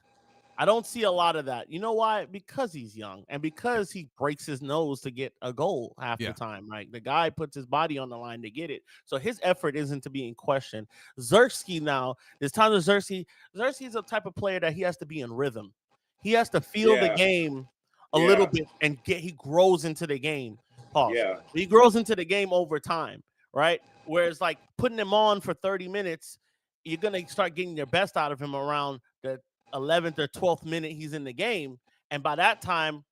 I don't see a lot of that. You know why? Because he's young and because he breaks his nose to get a goal half the time. Right? The guy puts his body on the line to get it, so his effort isn't to be in question. Ẓerský now, there's time to Ẓerský. Ẓerský is a type of player that he has to be in rhythm. He has to feel the game a little bit and he grows into the game. Pause. Yeah. He grows into the game over time, right? Whereas like putting him on for 30 minutes, you're gonna start getting your best out of him around the 11th or 12th minute he's in the game. And by that time,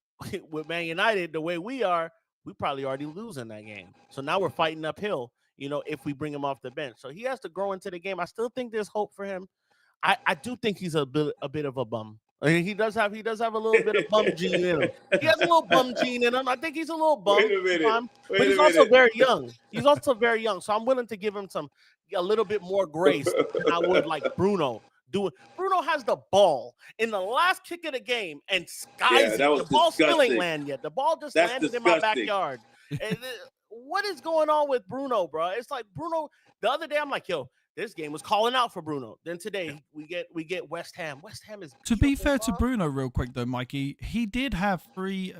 with Man United, the way we are, we probably already losing that game. So now we're fighting uphill, you know, if we bring him off the bench. So he has to grow into the game. I still think there's hope for him. I do think he's a bit of a bum. I mean, he does have a little bit of bum gene in him. He has a little bum gene in him. I think he's a little bum. But he's also very young. He's also very young. So I'm willing to give him a little bit more grace than I would like Bruno. Bruno has the ball in the last kick of the game and skies it. The ball still ain't land yet. The ball just landed in my backyard. And what is going on with Bruno, bro? It's like Bruno. The other day, I'm like, yo, this game was calling out for Bruno. Then today we get West Ham. West Ham is to be fair to Bruno, real quick though, Mikey. He did have free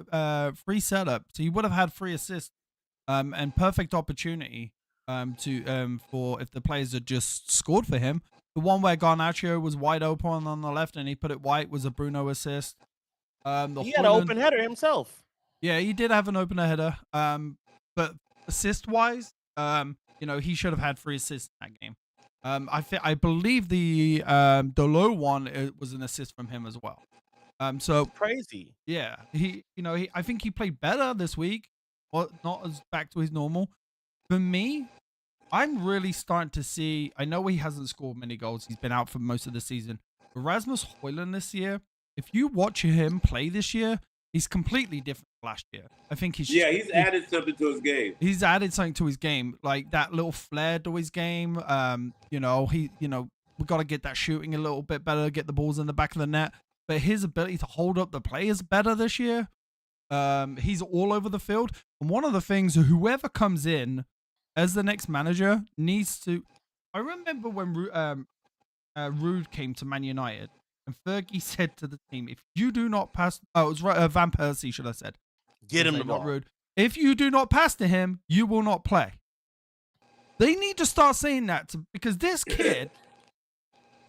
setup, so he would have had 3 assists, and perfect opportunity for if the players had just scored for him. The one where Garnacho was wide open on the left and he put it wide was a Bruno assist. He had an open header himself. Yeah, he did have an open header. But assist wise, you know, he should have had 3 assists in that game. I believe the Dolo one was an assist from him as well. So crazy. Yeah, I think he played better this week, or not as back to his normal. For me, I'm really starting to see. I know he hasn't scored many goals. He's been out for most of the season. But Rasmus Højlund this year, if you watch him play this year, he's completely different from last year. I think he's added something to his game. He's added something to his game, like that little flair to his game. We got to get that shooting a little bit better, get the balls in the back of the net. But his ability to hold up the play is better this year. He's all over the field. And one of the things, whoever comes in as the next manager needs to. I remember when Ruud came to Man United, and Fergie said to the team, "If you do not pass, it was Van Persie, should I said, get him the ball. Ruud. If you do not pass to him, you will not play." They need to start saying that because this kid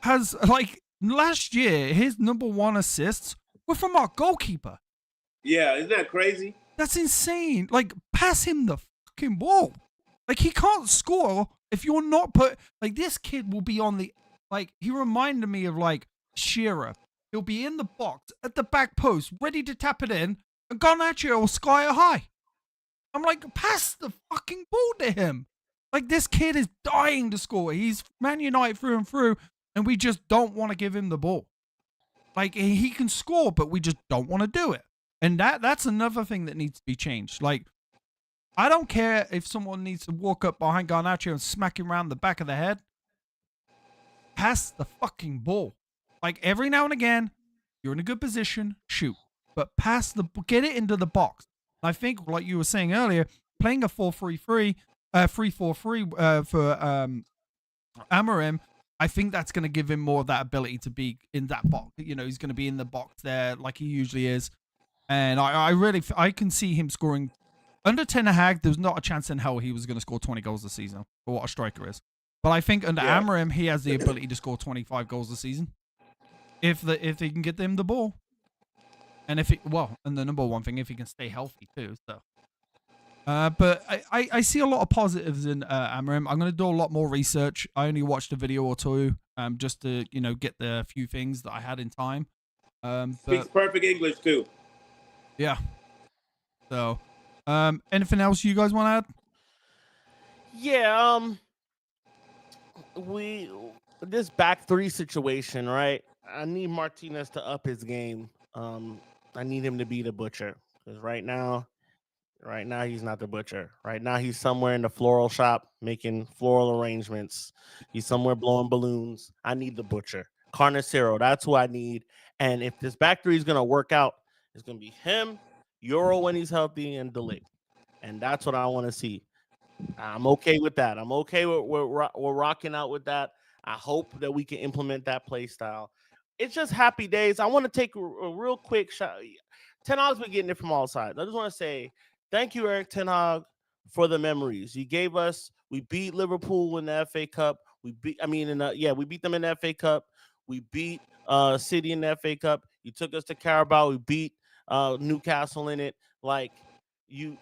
has, like, last year his number 1 assists were from our goalkeeper. Yeah, isn't that crazy? That's insane. Like, pass him the fucking ball. Like, he can't score if you're not like, this kid will be on the, like, he reminded me of, like, Shearer. He'll be in the box at the back post, ready to tap it in, and Garnacho will sky it high. I'm like, pass the fucking ball to him. Like, this kid is dying to score. He's Man United through and through, and we just don't want to give him the ball. Like, he can score, but we just don't want to do it. And that's another thing that needs to be changed. Like, I don't care if someone needs to walk up behind Garnacho and smack him around the back of the head. Pass the fucking ball. Like, every now and again, you're in a good position, shoot. But get it into the box. I think, like you were saying earlier, playing a 4-3-3, 3-4-3 for Amorim, I think that's going to give him more of that ability to be in that box. You know, he's going to be in the box there like he usually is. And I can see him scoring under Ten Hag, there's not a chance in hell he was going to score 20 goals this season for what a striker is. But I think under Amorim, he has the ability to score 25 goals this season if he can get them the ball, and and the number one thing, if he can stay healthy too. So, but I see a lot of positives in Amorim. I'm going to do a lot more research. I only watched a video or two, just to get the few things that I had in time. Speaks perfect English too. Yeah. So, anything else you guys want to add? Yeah. This back three situation, right? I need Martinez to up his game. I need him to be the butcher, because right now he's not the butcher. Right now he's somewhere in the floral shop making floral arrangements. He's somewhere blowing balloons. I need the butcher. Carnicero, that's who I need. And if this back three is gonna work out, it's gonna be him, Euro when he's healthy, and 𝙈𝙊𝙍. And that's what I want to see. I'm okay with that. I'm okay with we're rocking out with that. I hope that we can implement that play style. It's just happy days. I want to take a real quick shot. Ten Hag's been getting it from all sides. I just want to say thank you, Erik ten Hag, for the memories you gave us. We beat Liverpool in the FA Cup. We beat them in the FA Cup. We beat City in the FA Cup. You took us to Carabao. We beat Newcastle in it. Like, you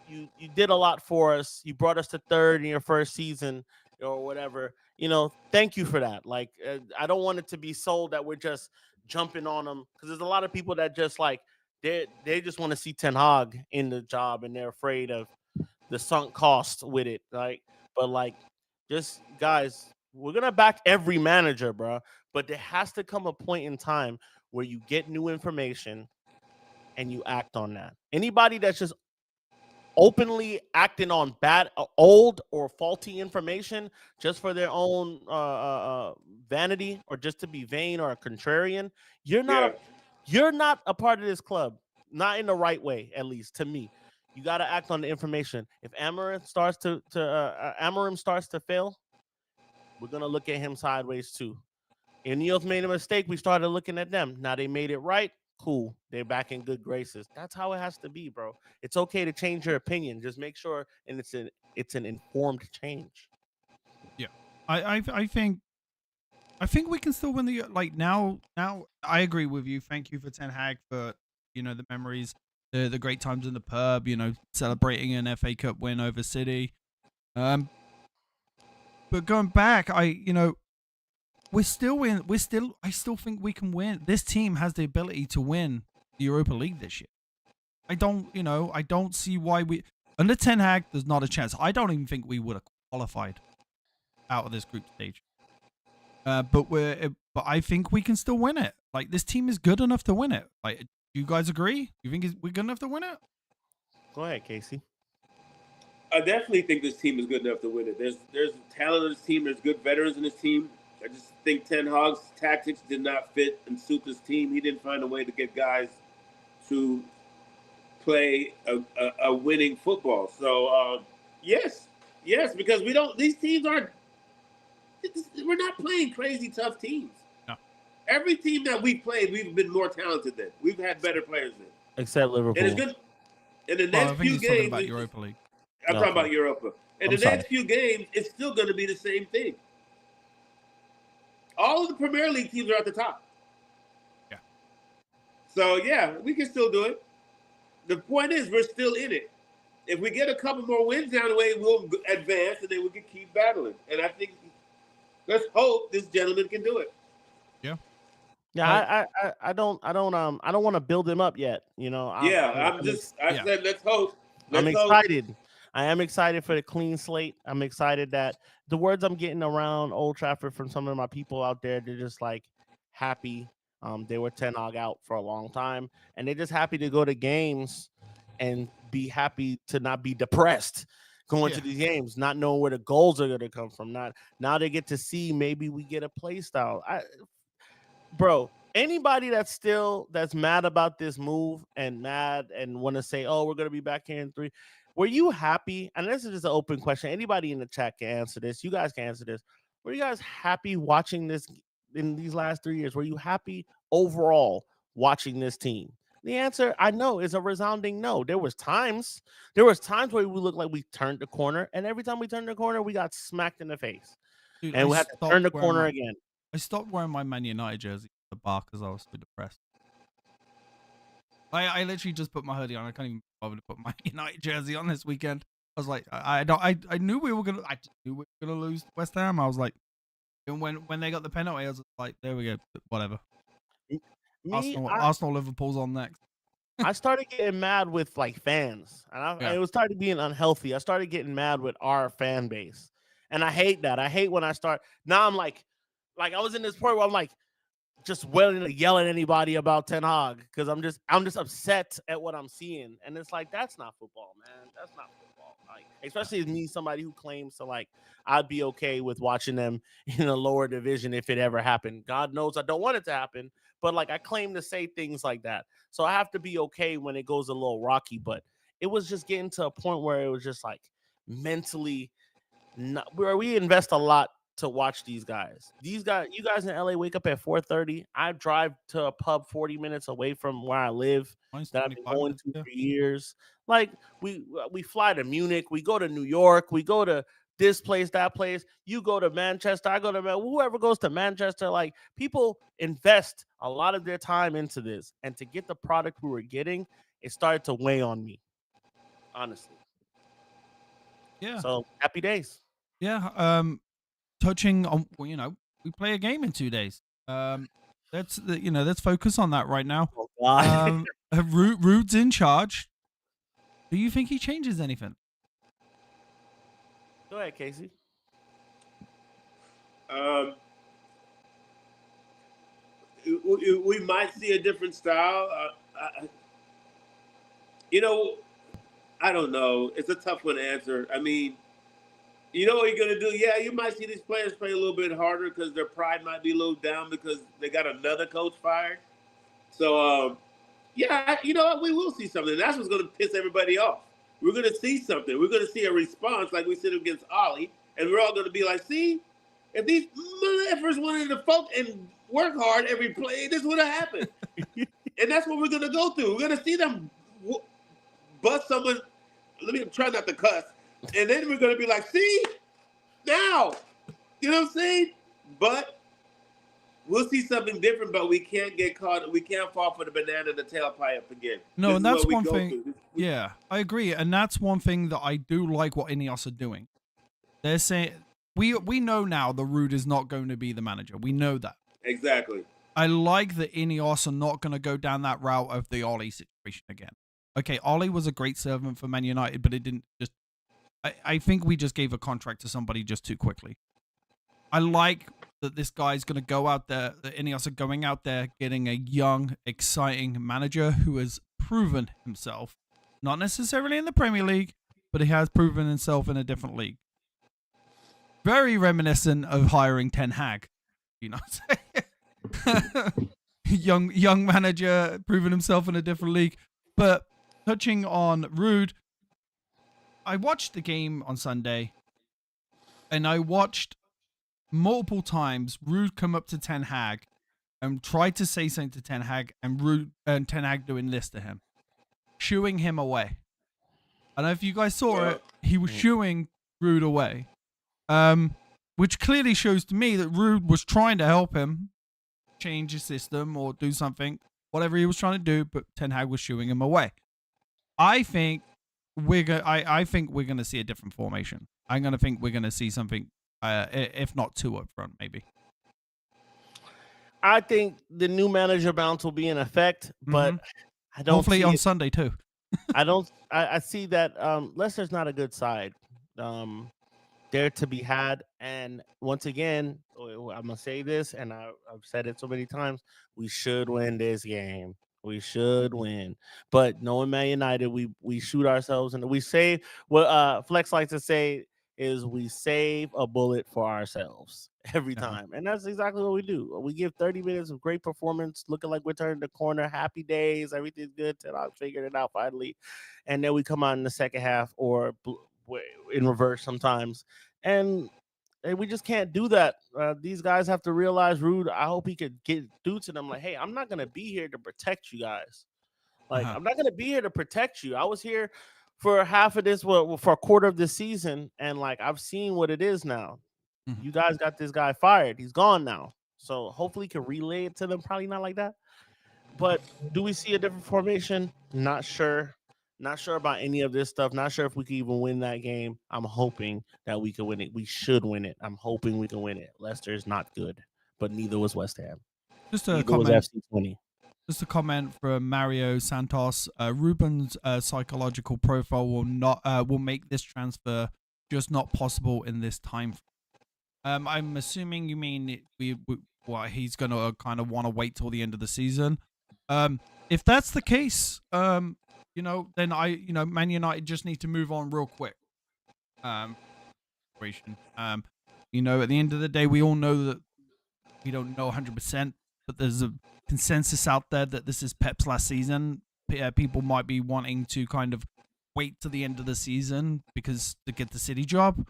did a lot for us. You brought us to third in your first season or whatever. Thank you for that. Like, I don't want it to be sold that we're just jumping on them, because there's a lot of people that just like they just want to see Ten Hag in the job, and they're afraid of the sunk cost with it. Just guys, we're gonna back every manager, bro. But there has to come a point in time where you get new information and you act on that. Anybody that's just openly acting on bad, old, or faulty information just for their own vanity, or just to be vain or a contrarian, you're not a part of this club. Not in the right way, at least to me. You got to act on the information. If Amorim starts to fail, we're gonna look at him sideways too. INEOS made a mistake. We started looking at them. Now they made it right. Cool. They're back in good graces. That's how it has to be, bro. It's okay to change your opinion. Just make sure, and it's an informed change. Yeah, I think we can still win the now. I agree with you. Thank you for Ten Hag for the memories, the great times in the pub. Celebrating an FA Cup win over City. But going back, I still think we can win. This team has the ability to win the Europa League this year. I don't see why under Ten Hag, there's not a chance. I don't even think we would have qualified out of this group stage. But I think we can still win it. Like, this team is good enough to win it. Like, do you guys agree? You think we're good enough to win it? Go ahead, Casey. I definitely think this team is good enough to win it. There's talent in this team. There's good veterans in this team. I just think Ten Hag's tactics did not fit and suit this team. He didn't find a way to get guys to play a winning football. So yes, because these teams aren't. We're not playing crazy tough teams. No. Every team that we've played, we've been more talented than. We've had better players than. Except Liverpool. And it's good. In the next few games, about Europa League. I'm talking about Europa. In the next few games, it's still going to be the same thing. All of the Premier League teams are at the top. Yeah. So, yeah, we can still do it. The point is, we're still in it. If we get a couple more wins down the way, we'll advance, and then we can keep battling. And I think, let's hope this gentleman can do it. Yeah. Yeah, I don't want to build him up yet. I said let's hope. I'm excited. I am excited for the clean slate. I'm excited that the words I'm getting around Old Trafford from some of my people out there, they're just like happy. They were Ten Hag out for a long time, and they're just happy to go to games and be happy to not be depressed going to these games, not knowing where the goals are going to come from. Now they get to see maybe we get a play style. Bro, anybody that's mad about this move and mad and want to say, oh, we're going to be back here in 3. Were you happy? And this is just an open question. Anybody in the chat can answer this. You guys can answer this. Were you guys happy watching this in these last 3 years? Were you happy overall watching this team? The answer, I know, is a resounding no. There was times where we looked like we turned the corner, and every time we turned the corner, we got smacked in the face. Dude, and we had to turn the corner again. I stopped wearing my Man United jersey at the bar because I was so depressed. I literally just put my hoodie on. I can't even bother to put my United jersey on this weekend. I was like, I knew we were gonna lose to West Ham. I was like, and when they got the penalty, I was like, there we go, whatever. Arsenal Liverpool's on next. I started getting mad with like fans, and it was started being unhealthy. I started getting mad with our fan base, and I hate that. I hate when I start. Now I'm like I was in this point where I'm like just willing to yell at anybody about Ten Hag because I'm just upset at what I'm seeing, and it's like that's not football, man. That's not football. Like, especially as me, somebody who claims to like I'd be okay with watching them in a lower division if it ever happened. God knows I don't want it to happen. But like I claim to say things like that. So I have to be okay when it goes a little rocky. But it was just getting to a point where it was just like mentally where we invest a lot to watch these guys. You guys in LA wake up at 4:30. I drive to a pub 40 minutes away from where I live that I've been going to for years. Like we fly to Munich, we go to New York, we go to this place, that place. You go to Manchester, I go to whoever goes to Manchester. Like people invest a lot of their time into this, and to get the product we were getting, it started to weigh on me, honestly. Yeah. So happy days. Yeah. Touching on, we play a game in 2 days. Let's focus on that right now. Oh God. Rude's in charge. Do you think he changes anything? Go ahead, Casey. We might see a different style. I don't know. It's a tough one to answer. I mean, you know what you're going to do? Yeah, you might see these players play a little bit harder because their pride might be a little down because they got another coach fired. So, yeah, you know what? We will see something. That's what's going to piss everybody off. We're going to see something. We're going to see a response like we said against Ollie, and we're all going to be like, see, if these motherfuckers wanted to folk and work hard every play, this would have happened. And that's what we're going to go through. We're going to see them bust someone. Let me try not to cuss. And then we're going to be like, see, now, you know what I'm saying? But we'll see something different, but we can't get caught. We can't fall for the banana in the tailpipe up again. No, and that's one thing. Yeah, I agree. And that's one thing that I do like what INEOS are doing. They're saying, we know now the Rude is not going to be the manager. We know that. Exactly. I like that INEOS are not going to go down that route of the Ollie situation again. Okay, Ollie was a great servant for Man United, but it didn't just... I think we just gave a contract to somebody just too quickly. I like that this guy's going to go out there, that INEOS are going out there, getting a young, exciting manager who has proven himself, not necessarily in the Premier League, but he has proven himself in a different league. Very reminiscent of hiring Ten Hag, you know what I'm saying? young manager, proven himself in a different league. But touching on Rude, I watched the game on Sunday, and I watched multiple times Rude come up to Ten Hag and try to say something to Ten Hag, and Ten Hag doing this to him, shooing him away. I don't know if you guys saw it. He was shooing Rude away, which clearly shows to me that Rude was trying to help him change his system or do something, whatever he was trying to do, but Ten Hag was shooing him away. I think we're gonna see a different formation. I'm gonna think we're gonna see something, if not two up front, maybe. I think the new manager bounce will be in effect, but I don't. Hopefully on Sunday too. I see that Leicester's not a good side. There to be had, and once again, I'm gonna say this, and I've said it so many times: we should win this game. We should win, but knowing Man United, we shoot ourselves and we save. What Flex likes to say is we save a bullet for ourselves every time, and that's exactly what we do. We give 30 minutes of great performance, looking like we're turning the corner, happy days, everything's good. I figured it out finally, and then we come out in the second half or in reverse sometimes, and we just can't do that. These guys have to realize, Rude, I hope he could get through to them like, hey, I'm not going to be here to protect you guys. Like, I'm not gonna be here to protect you. I was here for half of this, for a quarter of this season, and like I've seen what it is now. You guys got this guy fired. He's gone now. So hopefully he can relay it to them. Probably not like that. But do we see a different formation? Not sure. Not sure about any of this stuff. Not sure if we can even win that game. I'm hoping that we can win it. We should win it. I'm hoping we can win it. Leicester is not good, but neither was West Ham. Just a comment. Was FC20. Just a comment from Mario Santos. Ruben's psychological profile will make this transfer just not possible in this time. I'm assuming you mean he's gonna kind of want to wait till the end of the season. If that's the case, then Man United just need to move on real quick. At the end of the day, we all know that we don't know 100%, but there's a consensus out there that this is Pep's last season. People might be wanting to kind of wait to the end of the season to get the City job.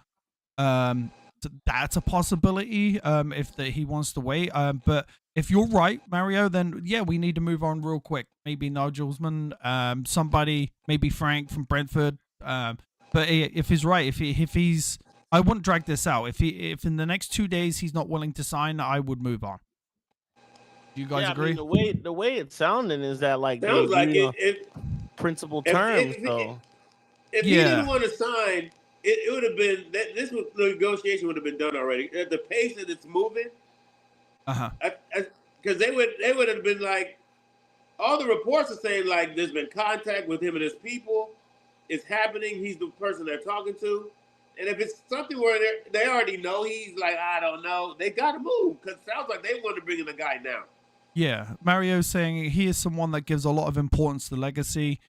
So that's a possibility if he wants to wait. But if you're right, Mario, then yeah, we need to move on real quick. Maybe Nigelsmann, somebody, maybe Frank from Brentford. But if he's right, if he's, I wouldn't drag this out. If in the next 2 days he's not willing to sign, I would move on. Do you guys agree? I mean, the way it's sounding is that sounds like principal terms. If he didn't want to sign, it would have been this negotiation would have been done already. At the pace that it's moving, because they would have been like, all the reports are saying like there's been contact with him and his people. It's happening. He's the person they're talking to. And if it's something where they already know he's like, I don't know, they got to move, because it sounds like they want to bring in the guy now. Yeah, Mario's saying he is someone that gives a lot of importance to legacy.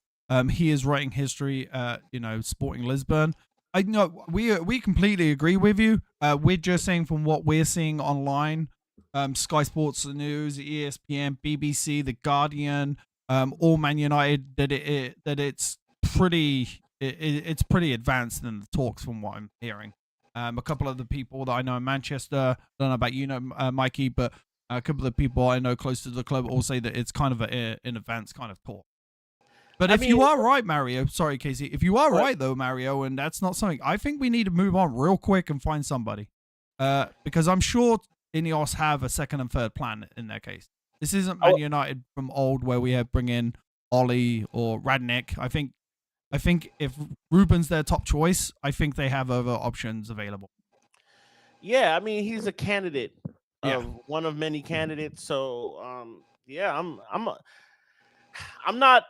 He is writing history at, Sporting Lisbon. I know we completely agree with you. We're just saying from what we're seeing online, Sky Sports News, ESPN, BBC, The Guardian, all Man United, that it's pretty advanced in the talks from what I'm hearing. A couple of the people that I know in Manchester, I don't know about Mikey, but a couple of the people I know close to the club all say that it's kind of an advanced kind of talk. But if you are right, Mario, sorry, Casey, if you are right, though, Mario, and that's not something, I think we need to move on real quick and find somebody. Because I'm sure INEOS have a second and third plan in their case. This isn't Man United from old where we have bring in Ollie or Radnick. I think if Ruben's their top choice, I think they have other options available. Yeah, I mean, he's a candidate. One of many candidates. So, I'm not.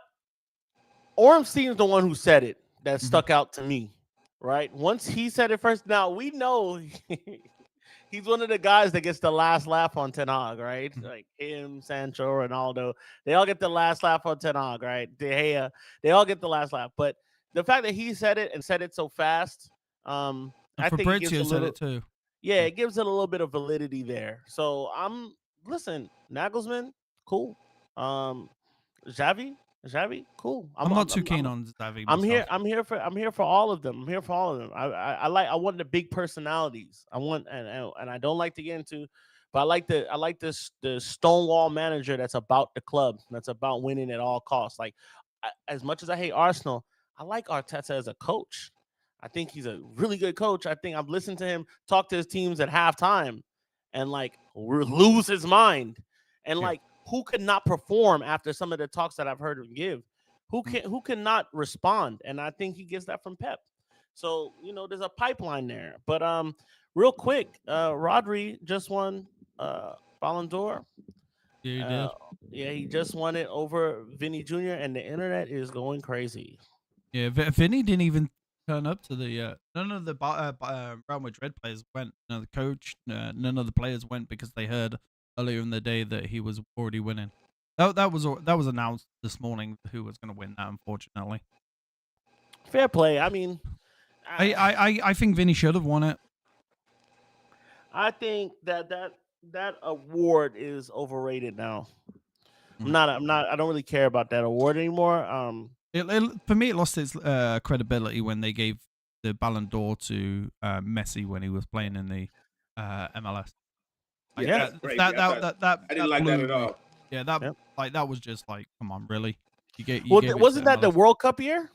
Ormstein's the one who said it that stuck out to me, right? Once he said it first, now we know he's one of the guys that gets the last laugh on Ten Hag, right? Like him, Sancho, Ronaldo, they all get the last laugh on Ten Hag, right? De Gea, they all get the last laugh. But the fact that he said it and said it so fast, I think Fabrizio said it too. Yeah, it gives it a little bit of validity there. So listen, Nagelsmann, cool. Xavi, cool. I'm not too keen on Xavi. I'm here for all of them. I want the big personalities. And I don't like to get into, but I like the Stonewall manager that's about the club, that's about winning at all costs. Like, as much as I hate Arsenal, I like Arteta as a coach. I think he's a really good coach. I think I've listened to him talk to his teams at halftime and lose his mind. And who could not perform after some of the talks that I've heard him give? Who cannot respond? And I think he gets that from Pep. So, there's a pipeline there. But real quick, Rodri just won Ballon d'Or. Yeah, he did. Yeah, he just won it over Vinny Jr. and the internet is going crazy. Yeah, Vinny didn't even turn up to the none of the Real Madrid players went. The coach, none of the players went because they heard earlier in the day that he was already winning. That was announced this morning who was going to win that. Unfortunately, fair play. I mean, I think Vinny should have won it. I think that award is overrated now. I don't really care about that award anymore. For me, it lost its credibility when they gave the Ballon d'Or to Messi when he was playing in the MLS. That I didn't like that at all. Yeah, that was just like, come on, really? Wasn't that the World Cup year?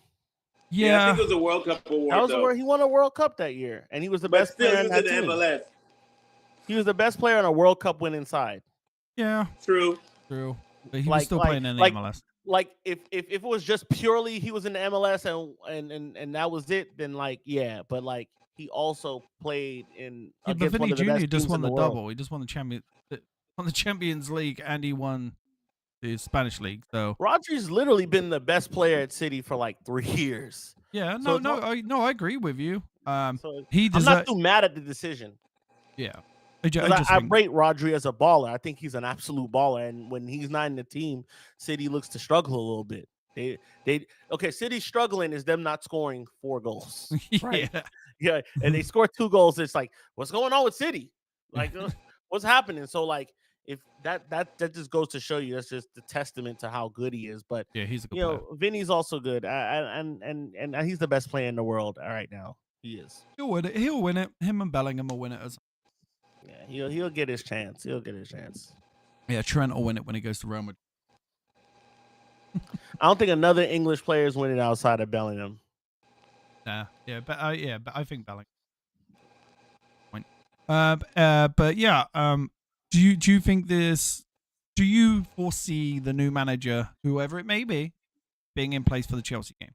Yeah, I think it was a World Cup award. That was where he won a World Cup that year, and he was the best player in that team. MLS. He was the best player on a World Cup winning side. Yeah, true. But he was still playing in the MLS. Like if it was just purely he was in the MLS and that was it, then but like he also played in. Yeah, but Vinny Jr. just won the double. He just won the Champions League, and he won the Spanish league. So Rodri's literally been the best player at City for like 3 years. Yeah, I agree with you. I'm not too mad at the decision. Yeah. I rate Rodri as a baller. I think he's an absolute baller, and when he's not in the team, City looks to struggle a little bit. City struggling is them not scoring 4 goals. Right? Yeah, and they score 2 goals. It's like, what's going on with City? Like, what's happening? So like, if that just goes to show you, that's just the testament to how good he is. But yeah, he's a good player. Vinny's also good, and he's the best player in the world right now. He is. He'll win it. He'll win it. Him and Bellingham will win it as. Yeah, he'll get his chance. Yeah, Trent will win it when he goes to Rome. I don't think another English player is winning outside of Bellingham. Nah, but I think Bellingham. But yeah, do you think this? Do you foresee the new manager, whoever it may be, being in place for the Chelsea game?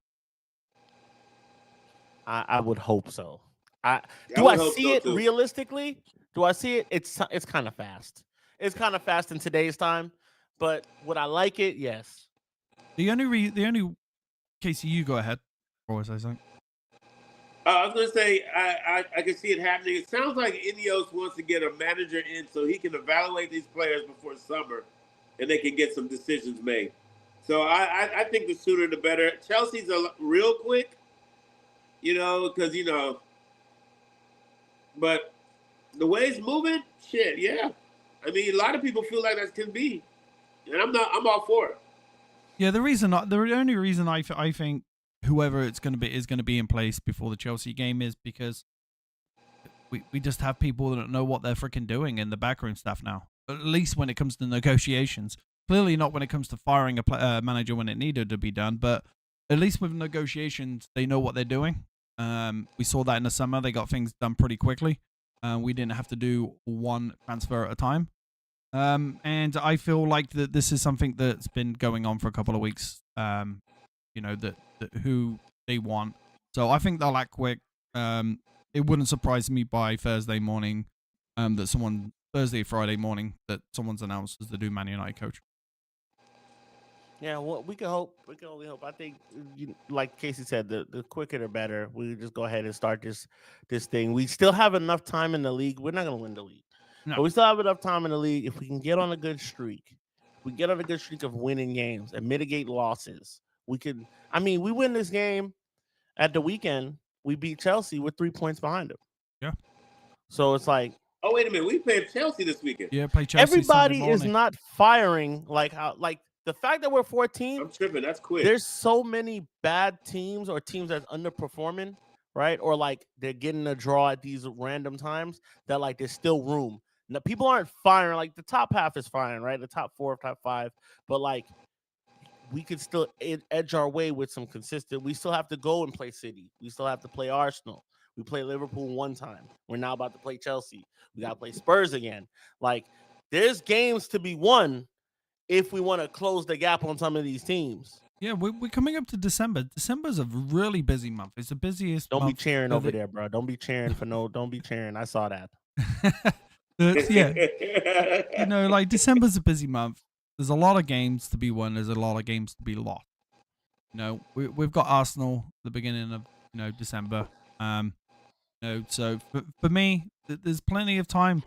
I would hope so. Do I see it realistically? Do I see it? It's kind of fast. It's kind of fast in today's time, but would I like it? Yes. The only Casey, you go ahead. Or was I saying? I was gonna say I can see it happening. It sounds like INEOS wants to get a manager in so he can evaluate these players before summer, and they can get some decisions made. So I think the sooner the better. Chelsea's real quick, because but the way it's moving, shit, yeah. I mean, a lot of people feel like that can be, and I'm all for it. Yeah, the only reason I think whoever it's going to be is going to be in place before the Chelsea game is because we just have people that don't know what they're freaking doing in the backroom staff now. At least when it comes to negotiations. Clearly not when it comes to firing a manager when it needed to be done, but at least with negotiations, they know what they're doing. We saw that in the summer. They got things done pretty quickly. We didn't have to do one transfer at a time. And I feel like that this is something that's been going on for a couple of weeks. That who they want. So I think they'll act quick. It wouldn't surprise me by Thursday morning, Friday morning, that someone's announced as the new Man United coach. Yeah, well, we can hope. We can only hope. I think, like Casey said, the quicker the better. We just go ahead and start this thing. We still have enough time in the league. We're not going to win the league. No. But we still have enough time in the league. If we can get on a good streak, of winning games and mitigate losses, we could. I mean, we win this game at the weekend. We beat Chelsea with 3 points behind them. Yeah. So it's like, oh, wait a minute. We played Chelsea this weekend. Yeah, play Chelsea. Everybody is not firing like the fact that we're 14. I'm tripping. That's quick. There's so many bad teams or teams that's underperforming, right? Or like they're getting a draw at these random times that like there's still room. Now, people aren't firing. Like the top half is firing, right? The top 4, top 5. But like we could still edge our way with some consistent. We still have to go and play City. We still have to play Arsenal. We play Liverpool one time. We're now about to play Chelsea. We got to play Spurs again. Like there's games to be won if we want to close the gap on some of these teams. Yeah, we're coming up to December. December's a really busy month. It's the busiest month. Don't be cheering over there, bro. Don't be cheering don't be cheering. I saw that. Yeah. Like December's a busy month. There's a lot of games to be won. There's a lot of games to be lost. We've got Arsenal at the beginning of, December. So for me, there's plenty of time,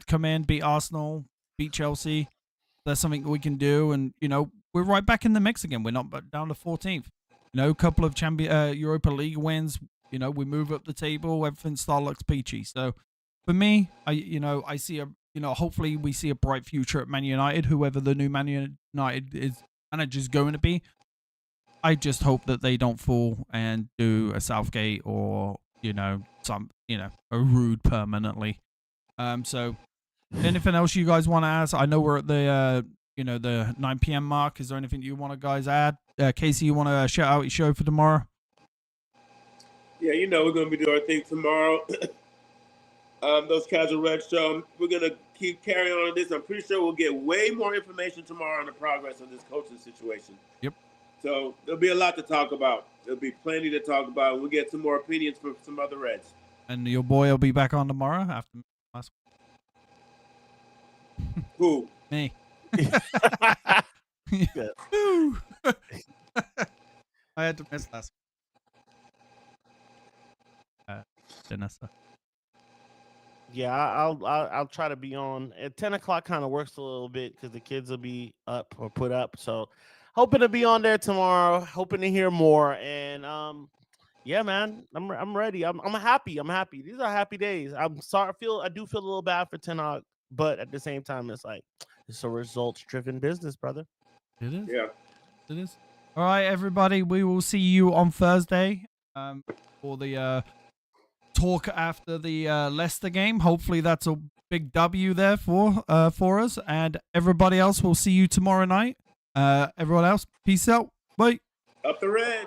come in, beat Arsenal, beat Chelsea. That's something we can do. And, we're right back in the mix again. We're not down to 14th. A couple of Europa League wins. We move up the table. Everything looks peachy. So for me, I see hopefully we see a bright future at Man United, whoever the new Man United manager is going to be. I just hope that they don't fall and do a Southgate or, a Rude permanently. So anything else you guys want to ask? I know we're at the the 9 p.m. mark. Is there anything you want to guys add? Casey, you want to shout out your show for tomorrow? Yeah, we're going to be doing our thing tomorrow. Those Casual Reds show. We're going to keep carrying on this. I'm pretty sure we'll get way more information tomorrow on the progress of this coaching situation. Yep. So there'll be a lot to talk about. There'll be plenty to talk about. We'll get some more opinions from some other Reds. And your boy will be back on tomorrow after last week. Who? Me. I had to miss last week. Vanessa. Yeah, I'll try to be on at 10 o'clock. Kind of works a little bit because the kids will be up or put up. So hoping to be on there tomorrow. Hoping to hear more. And yeah, man, I'm ready. I'm happy. I'm happy. These are happy days. I'm sorry. I do feel a little bad for Ten, but at the same time, it's like it's a results-driven business, brother. It is. Yeah, it is. All right, everybody. We will see you on Thursday for the talk after the Leicester game. Hopefully, that's a big W there for us. And everybody else, we'll see you tomorrow night. Everyone else, peace out. Bye. Up the Red.